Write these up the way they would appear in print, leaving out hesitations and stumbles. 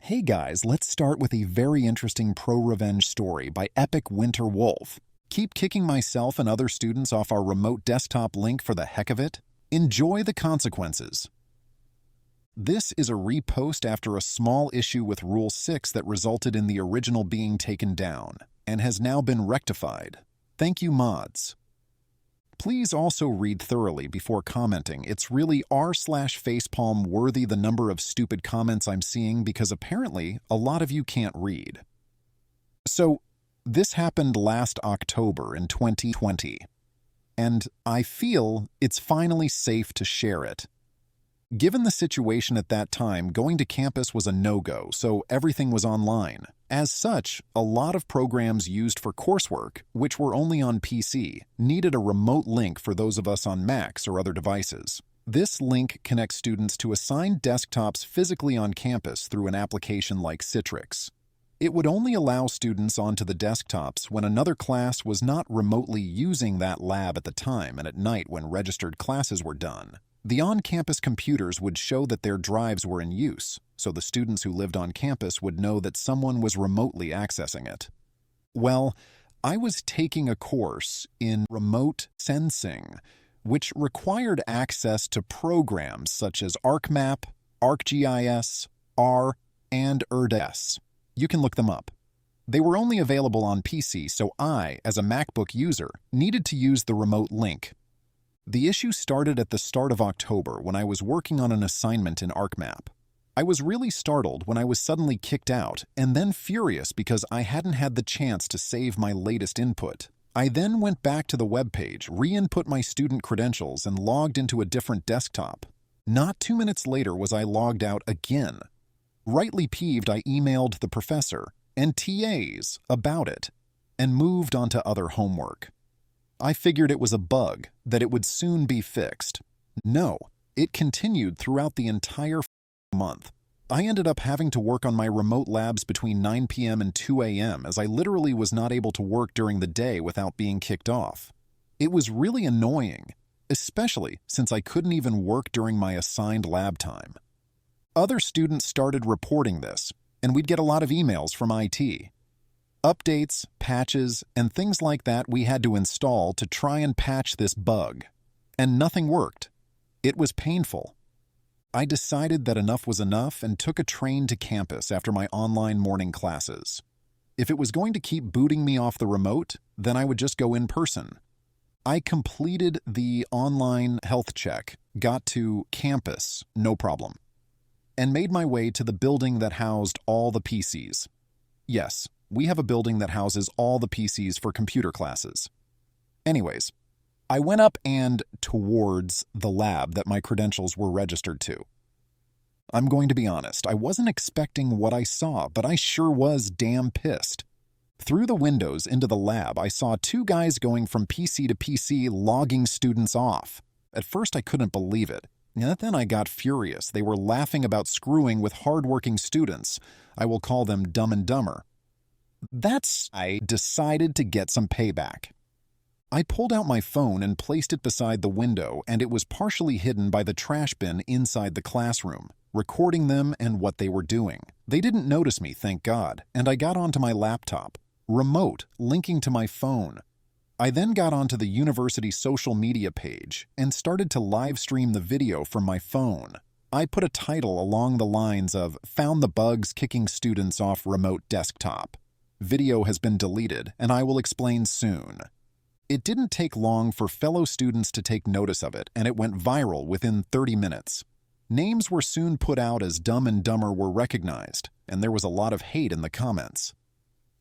Hey guys, let's start with a very interesting pro-revenge story by Epic Winter Wolf. Keep kicking myself and other students off our remote desktop link for the heck of it? Enjoy the consequences. This is a repost after a small issue with Rule 6 that resulted in the original being taken down, and has now been rectified. Thank you, mods. Please also read thoroughly before commenting. It's really r/facepalm worthy the number of stupid comments I'm seeing because apparently a lot of you can't read. So, this happened last October in 2020, and I feel it's finally safe to share it. Given the situation at that time, going to campus was a no-go, so everything was online. As such, a lot of programs used for coursework, which were only on PC, needed a remote link for those of us on Macs or other devices. This link connects students to assigned desktops physically on campus through an application like Citrix. It would only allow students onto the desktops when another class was not remotely using that lab at the time and at night when registered classes were done. The on-campus computers would show that their drives were in use, so the students who lived on campus would know that someone was remotely accessing it. Well, I was taking a course in remote sensing, which required access to programs such as ArcMap, ArcGIS, R, and ERDS. You can look them up. They were only available on PC, so I, as a MacBook user, needed to use the remote link. The issue started at the start of October when I was working on an assignment in ArcMap. I was really startled when I was suddenly kicked out and then furious because I hadn't had the chance to save my latest input. I then went back to the webpage, re-input my student credentials, and logged into a different desktop. Not 2 minutes later was I logged out again. Rightly peeved, I emailed the professor and TAs about it and moved on to other homework. I figured it was a bug, that it would soon be fixed. No, it continued throughout the entire month. I ended up having to work on my remote labs between 9 p.m. and 2 a.m. as I literally was not able to work during the day without being kicked off. It was really annoying, especially since I couldn't even work during my assigned lab time. Other students started reporting this, and we'd get a lot of emails from IT. Updates, patches, and things like that we had to install to try and patch this bug. And nothing worked. It was painful. I decided that enough was enough and took a train to campus after my online morning classes. If it was going to keep booting me off the remote, then I would just go in person. I completed the online health check, got to campus, no problem, and made my way to the building that housed all the PCs. Yes, we have a building that houses all the PCs for computer classes. Anyways, I went up and towards the lab that my credentials were registered to. I'm going to be honest, I wasn't expecting what I saw, but I sure was damn pissed. Through the windows into the lab, I saw 2 guys going from PC to PC logging students off. At first, I couldn't believe it. Then I got furious. They were laughing about screwing with hardworking students. I will call them Dumb and Dumber. I decided to get some payback. I pulled out my phone and placed it beside the window, and it was partially hidden by the trash bin inside the classroom, recording them and what they were doing. They didn't notice me, thank God, and I got onto my laptop, remote, linking to my phone. I then got onto the university social media page and started to live stream the video from my phone. I put a title along the lines of "Found the bugs kicking students off remote desktop. Video has been deleted, and I will explain soon." It didn't take long for fellow students to take notice of it, and it went viral within 30 minutes. Names were soon put out as Dumb and Dumber were recognized, and there was a lot of hate in the comments.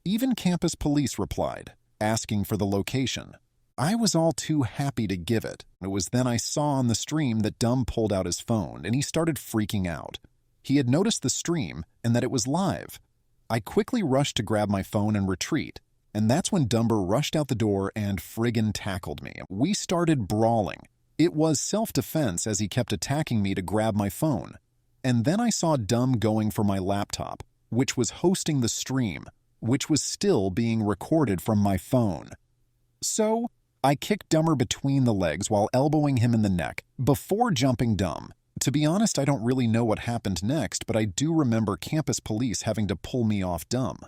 Even campus police replied, asking for the location. I was all too happy to give it. It was then I saw on the stream that Dumb pulled out his phone, and he started freaking out. He had noticed the stream and that it was live. I quickly rushed to grab my phone and retreat, and that's when Dumber rushed out the door and friggin' tackled me. We started brawling. It was self-defense as he kept attacking me to grab my phone. And then I saw Dumb going for my laptop, which was hosting the stream, which was still being recorded from my phone. So, I kicked Dumber between the legs while elbowing him in the neck before jumping Dumb To be honest, I don't really know what happened next, but I do remember campus police having to pull me off dumb.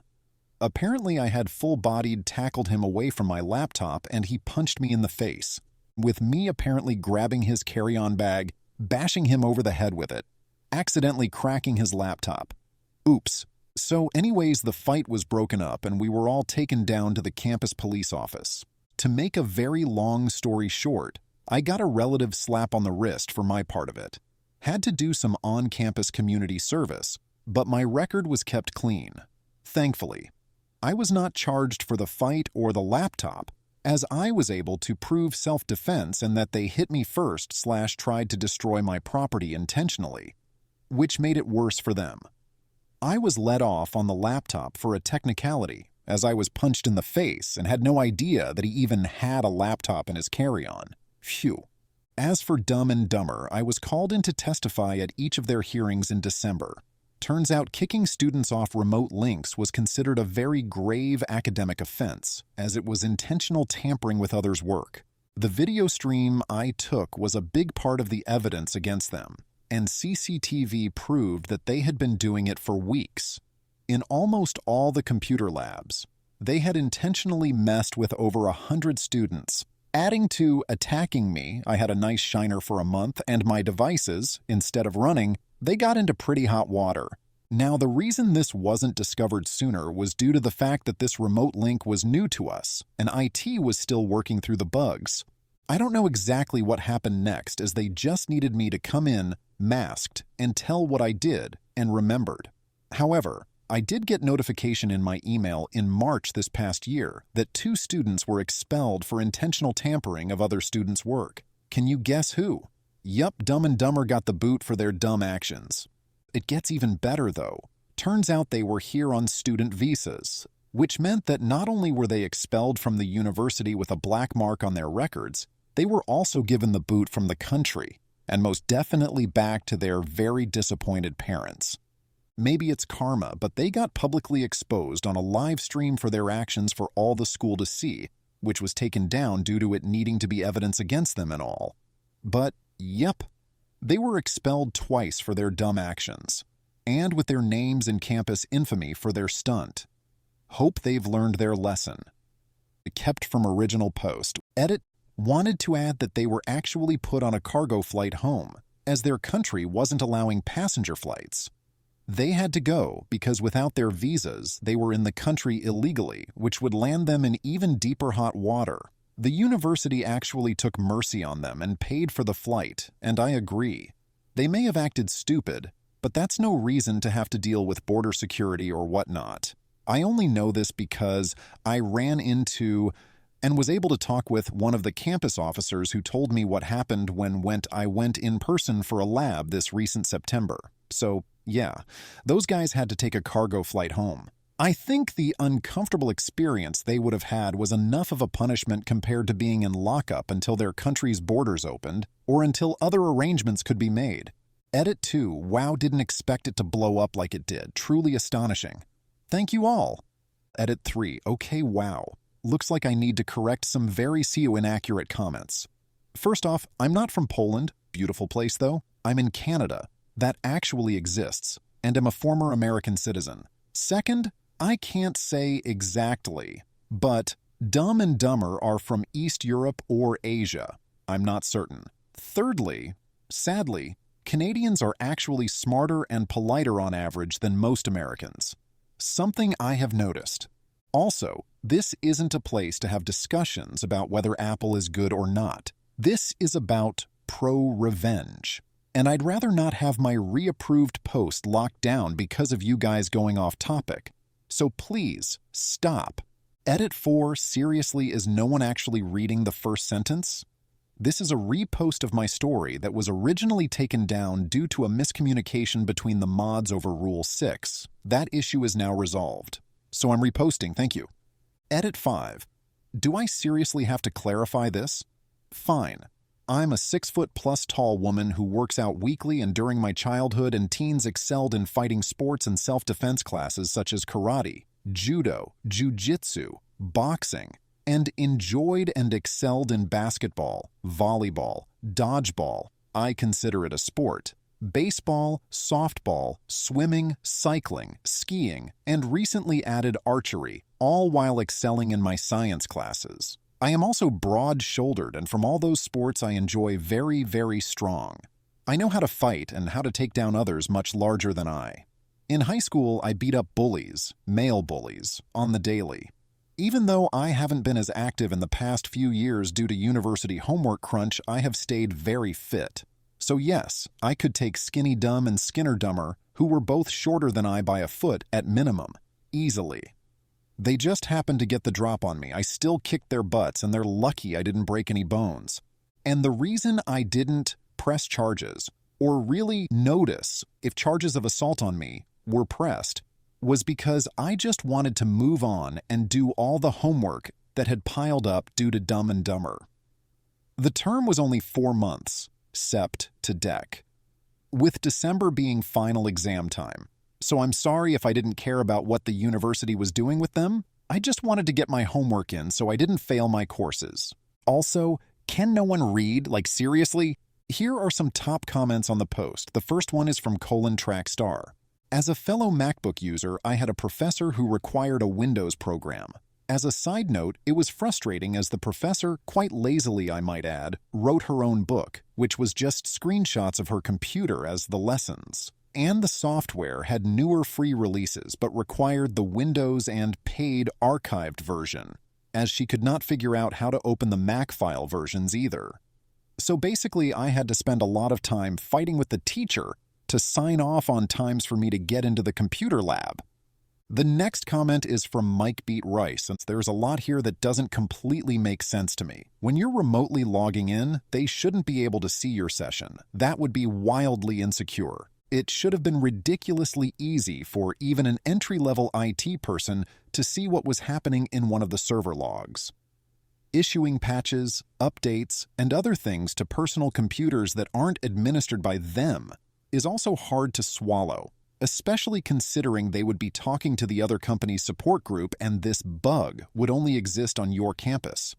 Apparently, I had full-bodied tackled him away from my laptop and he punched me in the face, with me apparently grabbing his carry-on bag, bashing him over the head with it, accidentally cracking his laptop. Oops. So anyways, the fight was broken up and we were all taken down to the campus police office. To make a very long story short, I got a relative slap on the wrist for my part of it. Had to do some on-campus community service, but my record was kept clean. Thankfully, I was not charged for the fight or the laptop, as I was able to prove self-defense and that they hit me first / tried to destroy my property intentionally, which made it worse for them. I was let off on the laptop for a technicality, as I was punched in the face and had no idea that he even had a laptop in his carry-on. Phew. As for Dumb and Dumber, I was called in to testify at each of their hearings in December. Turns out kicking students off remote links was considered a very grave academic offense, as it was intentional tampering with others' work. The video stream I took was a big part of the evidence against them, and CCTV proved that they had been doing it for weeks. In almost all the computer labs, they had intentionally messed with over 100 students. Adding to attacking me, I had a nice shiner for a month, and my devices, instead of running, they got into pretty hot water. Now, the reason this wasn't discovered sooner was due to the fact that this remote link was new to us, and IT was still working through the bugs. I don't know exactly what happened next, as they just needed me to come in, masked, and tell what I did, and remembered. However, I did get notification in my email in March this past year that 2 students were expelled for intentional tampering of other students' work. Can you guess who? Yup, Dumb and Dumber got the boot for their dumb actions. It gets even better, though. Turns out they were here on student visas, which meant that not only were they expelled from the university with a black mark on their records, they were also given the boot from the country, and most definitely back to their very disappointed parents. Maybe it's karma, but they got publicly exposed on a live stream for their actions for all the school to see, which was taken down due to it needing to be evidence against them and all. But, yep, they were expelled twice for their dumb actions, and with their names in campus infamy for their stunt. Hope they've learned their lesson. Kept from original post. Edit wanted to add that they were actually put on a cargo flight home, as their country wasn't allowing passenger flights. They had to go because without their visas, they were in the country illegally, which would land them in even deeper hot water. The university actually took mercy on them and paid for the flight, and I agree. They may have acted stupid, but that's no reason to have to deal with border security or whatnot. I only know this because I ran into and was able to talk with one of the campus officers who told me what happened when I went in person for a lab this recent September. So, yeah, those guys had to take a cargo flight home. I think the uncomfortable experience they would have had was enough of a punishment compared to being in lockup until their country's borders opened or until other arrangements could be made. Edit 2, wow, didn't expect it to blow up like it did. Truly astonishing. Thank you all. Edit 3, okay, wow. Looks like I need to correct some very inaccurate comments. First off, I'm not from Poland, beautiful place though. I'm in Canada. That actually exists, and am a former American citizen. Second, I can't say exactly, but Dumb and Dumber are from East Europe or Asia. I'm not certain. Thirdly, sadly, Canadians are actually smarter and politer on average than most Americans. Something I have noticed. Also, this isn't a place to have discussions about whether Apple is good or not. This is about pro-revenge. And I'd rather not have my reapproved post locked down because of you guys going off topic. So please, stop. Edit 4, seriously, is no one actually reading the first sentence? This is a repost of my story that was originally taken down due to a miscommunication between the mods over Rule 6. That issue is now resolved. So I'm reposting, thank you. Edit 5. Do I seriously have to clarify this? Fine. I'm a 6-foot-plus tall woman who works out weekly and during my childhood and teens excelled in fighting sports and self-defense classes such as karate, judo, jiu-jitsu, boxing, and enjoyed and excelled in basketball, volleyball, dodgeball. I consider it a sport. Baseball, softball, swimming, cycling, skiing, and recently added archery, all while excelling in my science classes. I am also broad-shouldered, and from all those sports I enjoy very, very strong. I know how to fight and how to take down others much larger than I. In high school, I beat up bullies, male bullies, on the daily. Even though I haven't been as active in the past few years due to university homework crunch, I have stayed very fit. So yes, I could take Skinny Dumb and Skinner Dumber, who were both shorter than I by a foot at minimum, easily. They just happened to get the drop on me. I still kicked their butts, and they're lucky I didn't break any bones. And the reason I didn't press charges, or really notice if charges of assault on me were pressed, was because I just wanted to move on and do all the homework that had piled up due to Dumb and Dumber. The term was only 4 months, sept to dec, with December being final exam time. So I'm sorry if I didn't care about what the university was doing with them. I just wanted to get my homework in so I didn't fail my courses. Also, can no one read? Like, seriously? Here are some top comments on the post. The first one is from _trackstar. As a fellow MacBook user, I had a professor who required a Windows program. As a side note, it was frustrating as the professor, quite lazily I might add, wrote her own book, which was just screenshots of her computer as the lessons. And the software had newer free releases but required the Windows and paid archived version, as she could not figure out how to open the Mac file versions either. So basically, I had to spend a lot of time fighting with the teacher to sign off on times for me to get into the computer lab. The next comment is from Mike Beat Rice, since there's a lot here that doesn't completely make sense to me. When you're remotely logging in, they shouldn't be able to see your session. That would be wildly insecure. It should have been ridiculously easy for even an entry-level IT person to see what was happening in one of the server logs. Issuing patches, updates, and other things to personal computers that aren't administered by them is also hard to swallow, especially considering they would be talking to the other company's support group and this bug would only exist on your campus.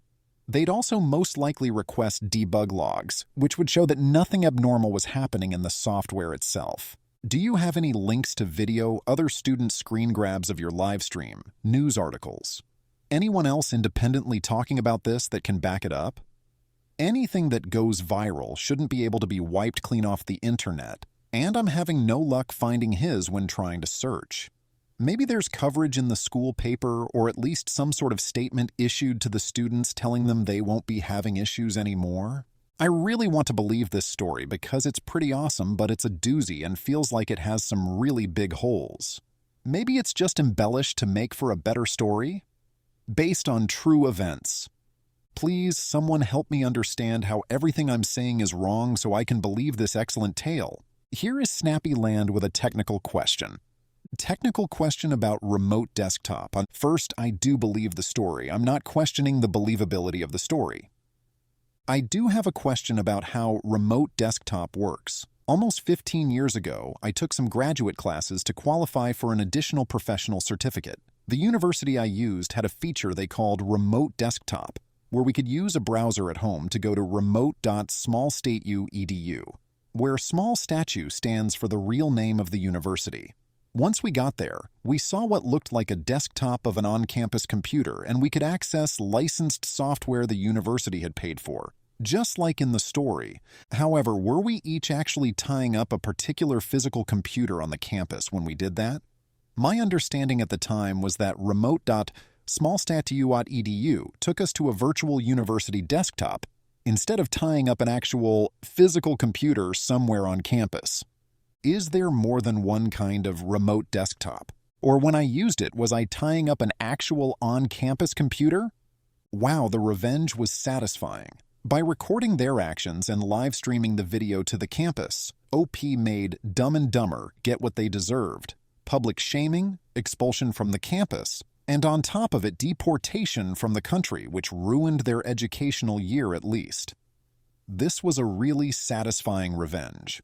They'd also most likely request debug logs, which would show that nothing abnormal was happening in the software itself. Do you have any links to video, other student screen grabs of your live stream, news articles? Anyone else independently talking about this that can back it up? Anything that goes viral shouldn't be able to be wiped clean off the internet, and I'm having no luck finding his when trying to search. Maybe there's coverage in the school paper or at least some sort of statement issued to the students telling them they won't be having issues anymore. I really want to believe this story because it's pretty awesome, but it's a doozy and feels like it has some really big holes. Maybe it's just embellished to make for a better story? Based on true events. Please, someone help me understand how everything I'm saying is wrong so I can believe this excellent tale. Here is Snappy Land with a technical question. Technical question about remote desktop. First, I do believe the story. I'm not questioning the believability of the story. I do have a question about how remote desktop works. Almost 15 years ago, I took some graduate classes to qualify for an additional professional certificate. The university I used had a feature they called remote desktop, where we could use a browser at home to go to remote.smallstateu.edu, where small statue stands for the real name of the university. Once we got there, we saw what looked like a desktop of an on-campus computer, and we could access licensed software the university had paid for, just like in the story. However, were we each actually tying up a particular physical computer on the campus when we did that? My understanding at the time was that remote.smallstateu.edu took us to a virtual university desktop instead of tying up an actual physical computer somewhere on campus. Is there more than one kind of remote desktop? Or when I used it, was I tying up an actual on-campus computer? Wow, the revenge was satisfying. By recording their actions and live streaming the video to the campus, OP made Dumb and Dumber get what they deserved. Public shaming, expulsion from the campus, and on top of it, deportation from the country, which ruined their educational year at least. This was a really satisfying revenge.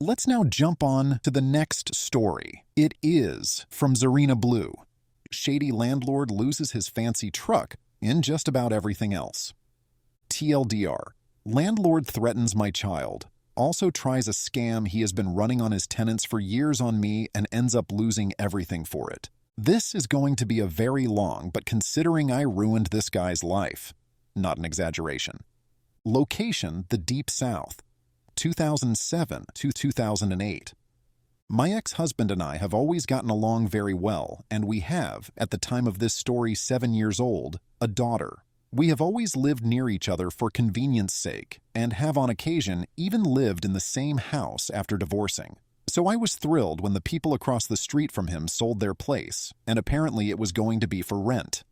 Let's now jump on to the next story. It is from Zarina Blue. Shady landlord loses his fancy truck in just about everything else. TLDR. Landlord threatens my child. Also tries a scam he has been running on his tenants for years on me and ends up losing everything for it. This is going to be a very long, but considering I ruined this guy's life, not an exaggeration. Location, the Deep South, 2007 to 2008. My ex-husband and I have always gotten along very well, and we have, at the time of this story 7 years old, a daughter. We have always lived near each other for convenience sake, and have on occasion even lived in the same house after divorcing. So I was thrilled when the people across the street from him sold their place, and apparently it was going to be for rent.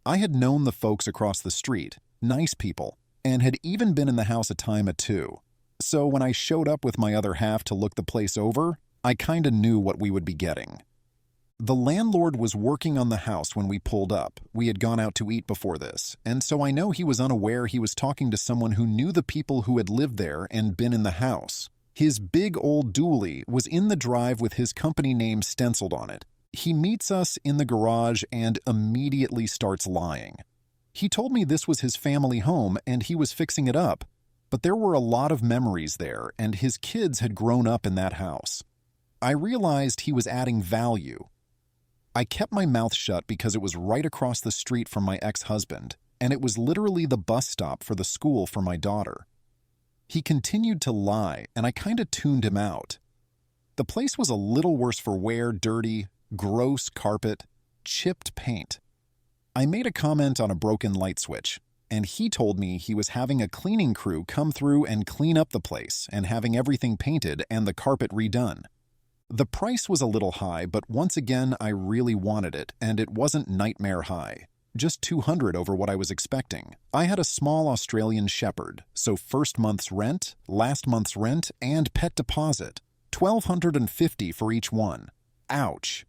I had known the folks across the street, nice people, and had even been in the house a time or two. So when I showed up with my other half to look the place over, I kinda knew what we would be getting. The landlord was working on the house when we pulled up. We had gone out to eat before this, and so I know he was unaware he was talking to someone who knew the people who had lived there and been in the house. His big old dually was in the drive with his company name stenciled on it. He meets us in the garage and immediately starts lying. He told me this was his family home and he was fixing it up, but there were a lot of memories there and his kids had grown up in that house. I realized he was adding value. I kept my mouth shut because it was right across the street from my ex-husband, and it was literally the bus stop for the school for my daughter. He continued to lie, and I kinda tuned him out. The place was a little worse for wear, dirty, gross carpet, chipped paint. I made a comment on a broken light switch, and he told me he was having a cleaning crew come through and clean up the place and having everything painted and the carpet redone. The price was a little high, but once again, I really wanted it, and it wasn't nightmare high. Just $200 over what I was expecting. I had a small Australian shepherd, so first month's rent, last month's rent, and pet deposit. $1,250 for each one. Ouch.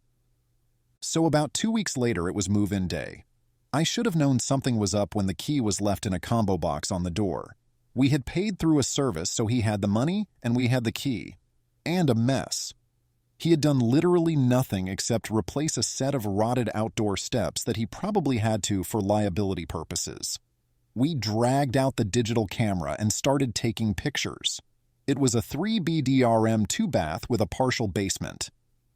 So about 2 weeks later, it was move-in day. I should have known something was up when the key was left in a combo box on the door. We had paid through a service, so he had the money, and we had the key. And a mess. He had done literally nothing except replace a set of rotted outdoor steps that he probably had to for liability purposes. We dragged out the digital camera and started taking pictures. It was a 3BDRM 2-bath with a partial basement.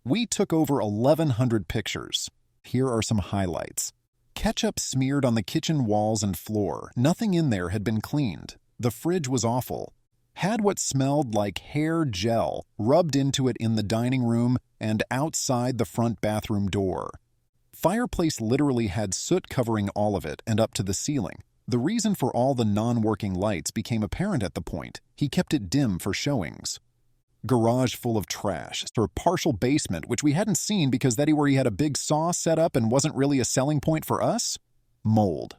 We took over 1,100 pictures. Here are some highlights. Ketchup smeared on the kitchen walls and floor. Nothing in there had been cleaned. The fridge was awful. Had what smelled like hair gel rubbed into it in the dining room and outside the front bathroom door. Fireplace literally had soot covering all of it and up to the ceiling. The reason for all the non-working lights became apparent at the point. He kept it dim for showings. Garage full of trash, or partial basement, which we hadn't seen because that where he had a big saw set up and wasn't really a selling point for us. Mold.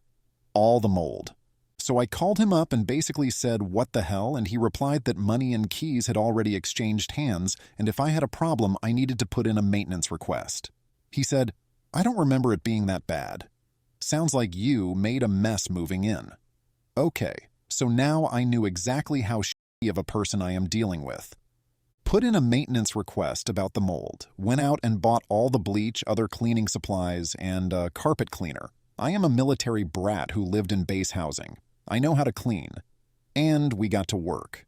All the mold. So I called him up and basically said, "What the hell?" And he replied that money and keys had already exchanged hands, and if I had a problem, I needed to put in a maintenance request. He said, "I don't remember it being that bad. Sounds like you made a mess moving in." Okay, so now I knew exactly how shitty of a person I am dealing with. Put in a maintenance request about the mold, went out and bought all the bleach, other cleaning supplies, and a carpet cleaner. I am a military brat who lived in base housing. I know how to clean. And we got to work.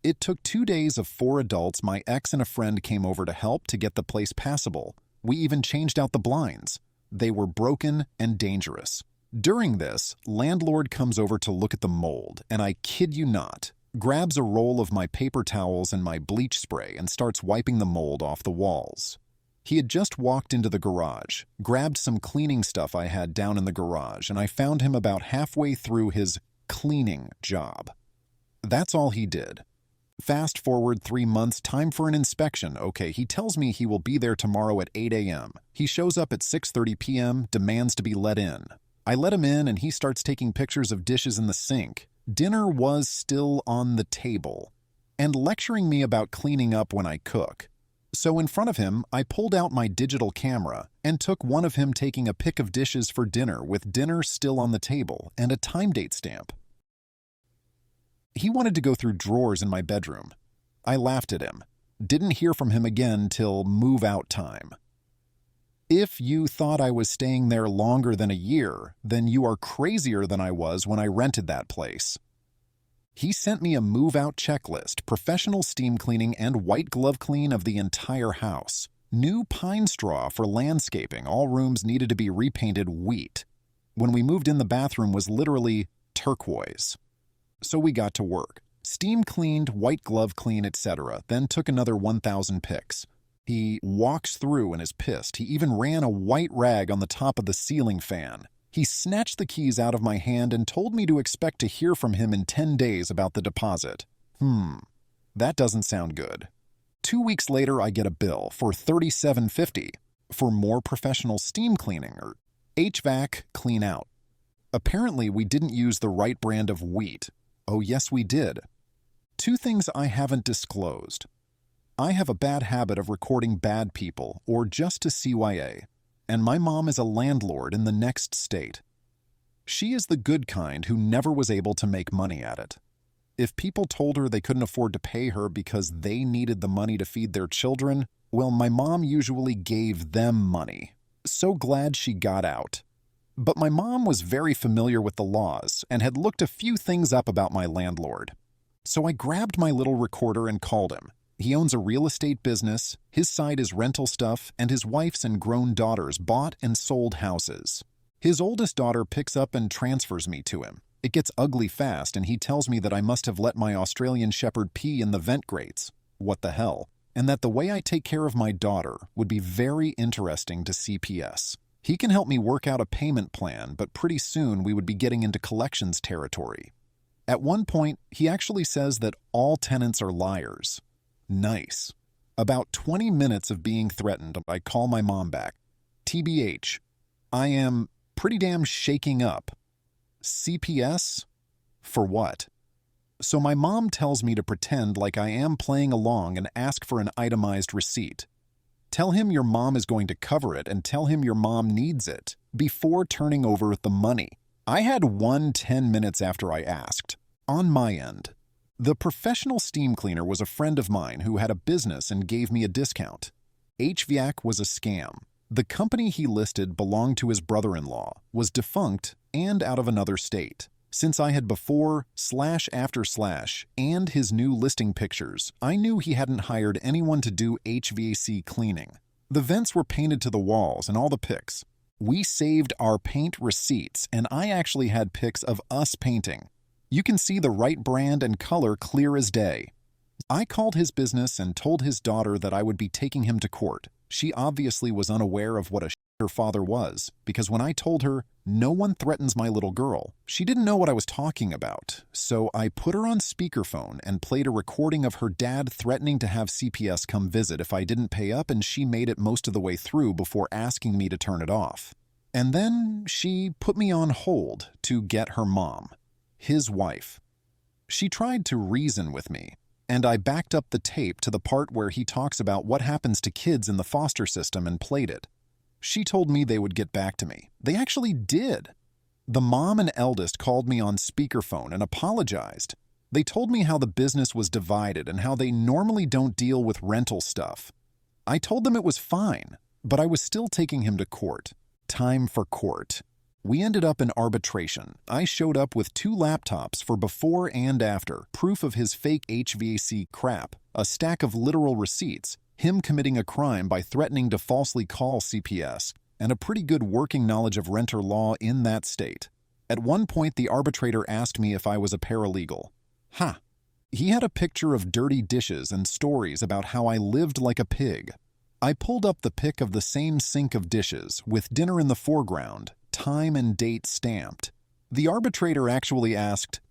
It took 2 days of 4 adults. My ex and a friend came over to help to get the place passable. We even changed out the blinds. They were broken and dangerous. During this, landlord comes over to look at the mold, and I kid you not, grabs a roll of my paper towels and my bleach spray and starts wiping the mold off the walls. He had just walked into the garage, grabbed some cleaning stuff I had down in the garage, and I found him about halfway through his cleaning job. That's all he did. Fast forward 3 months, time for an inspection. Okay, he tells me he will be there tomorrow at 8 a.m. He shows up at 6:30 p.m., demands to be let in. I let him in and he starts taking pictures of dishes in the sink. Dinner was still on the table. And lecturing me about cleaning up when I cook. So in front of him, I pulled out my digital camera and took one of him taking a pic of dishes for dinner with dinner still on the table and a time date stamp. He wanted to go through drawers in my bedroom. I laughed at him. Didn't hear from him again till move-out time. If you thought I was staying there longer than a year, then you are crazier than I was when I rented that place. He sent me a move-out checklist, professional steam cleaning and white glove clean of the entire house. New pine straw for landscaping, all rooms needed to be repainted wheat. When we moved in, the bathroom was literally turquoise. So we got to work. Steam cleaned, white glove clean, etc., then took another 1,000 pics. He walks through and is pissed. He even ran a white rag on the top of the ceiling fan. He snatched the keys out of my hand and told me to expect to hear from him in 10 days about the deposit. That doesn't sound good. 2 weeks later, I get a bill for $37.50 for more professional steam cleaning or HVAC clean out. Apparently, we didn't use the right brand of wheat. Oh, yes, we did. 2 things I haven't disclosed. I have a bad habit of recording bad people, or just to CYA, and my mom is a landlord in the next state. She is the good kind who never was able to make money at it. If people told her they couldn't afford to pay her because they needed the money to feed their children, well, my mom usually gave them money. So glad she got out. But my mom was very familiar with the laws and had looked a few things up about my landlord. So I grabbed my little recorder and called him. He owns a real estate business, his side is rental stuff, and his wife's and grown daughters bought and sold houses. His oldest daughter picks up and transfers me to him. It gets ugly fast, and he tells me that I must have let my Australian Shepherd pee in the vent grates. What the hell? And that the way I take care of my daughter would be very interesting to CPS. He can help me work out a payment plan, but pretty soon we would be getting into collections territory. At one point, he actually says that all tenants are liars. Nice. About 20 minutes of being threatened, I call my mom back. TBH, I am pretty damn shaking up. CPS? For what? So my mom tells me to pretend like I am playing along and ask for an itemized receipt. Tell him your mom is going to cover it and tell him your mom needs it before turning over the money. I had 10 minutes after I asked. On my end, the professional steam cleaner was a friend of mine who had a business and gave me a discount. HVAC was a scam. The company he listed belonged to his brother-in-law, was defunct, and out of another state. Since I had before, /after/, and his new listing pictures, I knew he hadn't hired anyone to do HVAC cleaning. The vents were painted to the walls and all the pics. We saved our paint receipts, and I actually had pics of us painting. You can see the right brand and color clear as day. I called his business and told his daughter that I would be taking him to court. She obviously was unaware of what a her father was, because when I told her, no one threatens my little girl, she didn't know what I was talking about. So I put her on speakerphone and played a recording of her dad threatening to have CPS come visit if I didn't pay up, and she made it most of the way through before asking me to turn it off. And then she put me on hold to get her mom, his wife. She tried to reason with me, and I backed up the tape to the part where he talks about what happens to kids in the foster system and played it. She told me they would get back to me. They actually did. The mom and eldest called me on speakerphone and apologized. They told me how the business was divided and how they normally don't deal with rental stuff. I told them it was fine, but I was still taking him to court. Time for court. We ended up in arbitration. I showed up with 2 laptops for before and after, proof of his fake HVAC crap, a stack of literal receipts, him committing a crime by threatening to falsely call CPS, and a pretty good working knowledge of renter law in that state. At one point, the arbitrator asked me if I was a paralegal. He had a picture of dirty dishes and stories about how I lived like a pig. I pulled up the pic of the same sink of dishes, with dinner in the foreground, time and date stamped. The arbitrator actually asked,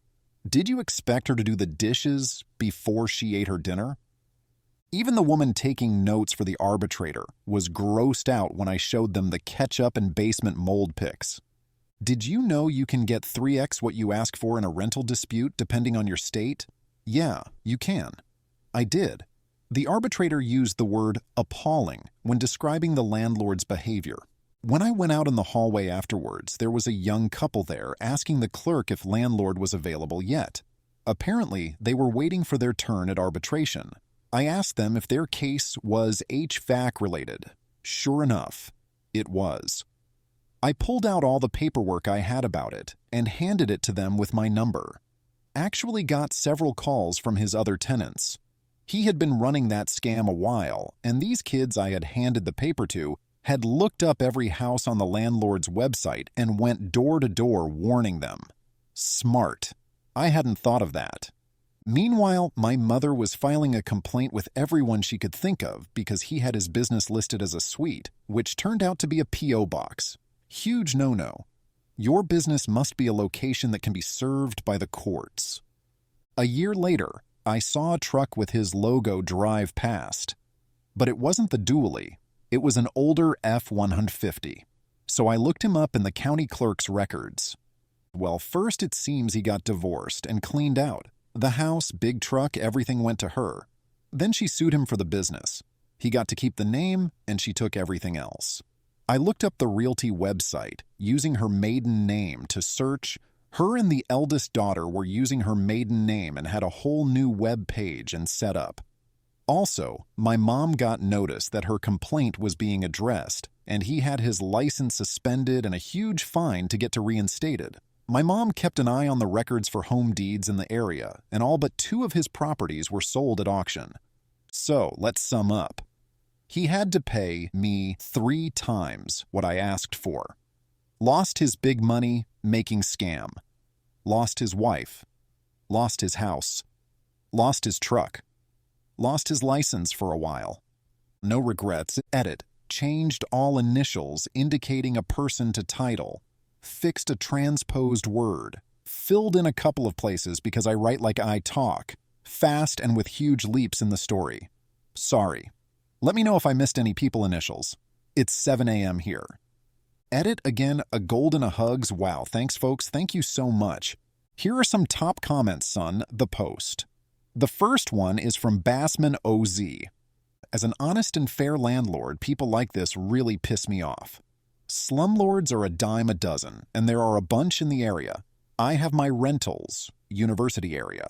"Did you expect her to do the dishes before she ate her dinner?" Even the woman taking notes for the arbitrator was grossed out when I showed them the ketchup and basement mold pics. Did you know you can get 3x what you ask for in a rental dispute depending on your state? Yeah, you can. I did. The arbitrator used the word appalling when describing the landlord's behavior. When I went out in the hallway afterwards, there was a young couple there asking the clerk if landlord was available yet. Apparently, they were waiting for their turn at arbitration. I asked them if their case was HVAC related. Sure enough, it was. I pulled out all the paperwork I had about it and handed it to them with my number. actually got several calls from his other tenants. He had been running that scam a while, and these kids I had handed the paper to had looked up every house on the landlord's website and went door to door warning them. Smart. I hadn't thought of that. Meanwhile, my mother was filing a complaint with everyone she could think of because he had his business listed as a suite, which turned out to be a P.O. box. Huge no-no. Your business must be a location that can be served by the courts. A year later, I saw a truck with his logo drive past. But it wasn't the dually. It was an older F-150. So I looked him up in the county clerk's records. Well, first it seems he got divorced and cleaned out. The house, big truck, everything went to her. Then she sued him for the business. He got to keep the name, and she took everything else. I looked up the realty website, using her maiden name to search. Her and the eldest daughter were using her maiden name and had a whole new web page and set up. Also, my mom got notice that her complaint was being addressed, and he had his license suspended and a huge fine to get reinstated. My mom kept an eye on the records for home deeds in the area, and all but 2 of his properties were sold at auction. So, let's sum up. He had to pay me 3 times what I asked for. Lost his big money making scam. Lost his wife. Lost his house. Lost his truck. Lost his license for a while. No regrets. Edit. Changed all initials indicating a person to title. Fixed a transposed word. Filled in a couple of places because I write like I talk. Fast and with huge leaps in the story. Sorry. Let me know if I missed any people initials. It's 7 a.m. here. Edit again, a golden a hugs. Wow, thanks folks, thank you so much. Here are some top comments, son, the post. The first one is from Bassman OZ. As an honest and fair landlord, people like this really piss me off. Slumlords are a dime a dozen, and there are a bunch in the area. I have my rentals, university area.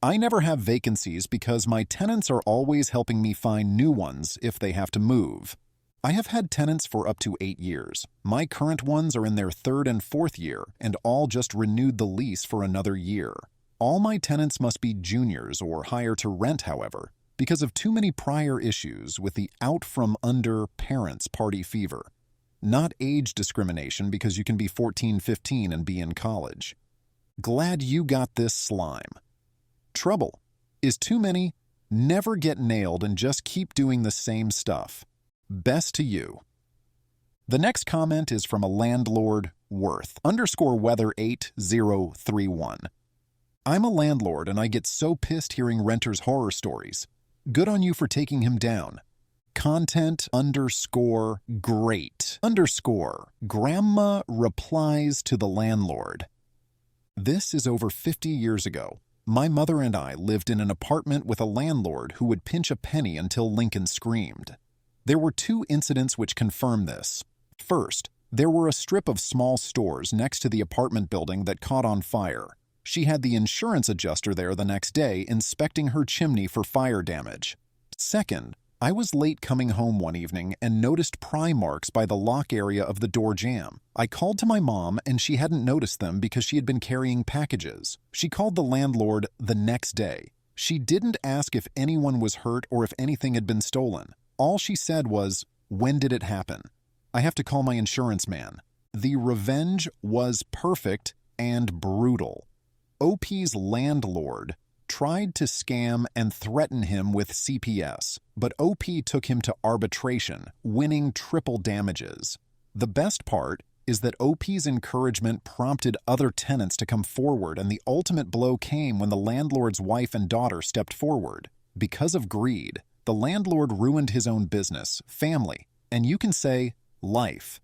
I never have vacancies because my tenants are always helping me find new ones if they have to move. I have had tenants for up to 8 years. My current ones are in their 3rd and 4th year, and all just renewed the lease for another year. All my tenants must be juniors or higher to rent, however, because of too many prior issues with the out from under parents party fever. Not age discrimination because you can be 14, 15 and be in college. Glad you got this slime. Trouble is too many, never get nailed and just keep doing the same stuff. Best to you. The next comment is from a landlord, Worth_weather8031. I'm a landlord and I get so pissed hearing renters' horror stories. Good on you for taking him down. Content_great_grandma replies to the landlord. This is over 50 years ago. My mother and I lived in an apartment with a landlord who would pinch a penny until Lincoln screamed. There were 2 incidents which confirm this. First, there were a strip of small stores next to the apartment building that caught on fire. She had the insurance adjuster there the next day inspecting her chimney for fire damage. Second, I was late coming home one evening and noticed pry marks by the lock area of the door jamb. I called to my mom and she hadn't noticed them because she had been carrying packages. She called the landlord the next day. She didn't ask if anyone was hurt or if anything had been stolen. All she said was, "When did it happen? I have to call my insurance man." The revenge was perfect and brutal. OP's landlord tried to scam and threaten him with CPS, but OP took him to arbitration, winning triple damages. The best part is that OP's encouragement prompted other tenants to come forward, and the ultimate blow came when the landlord's wife and daughter stepped forward. Because of greed, the landlord ruined his own business, family, and you can say life.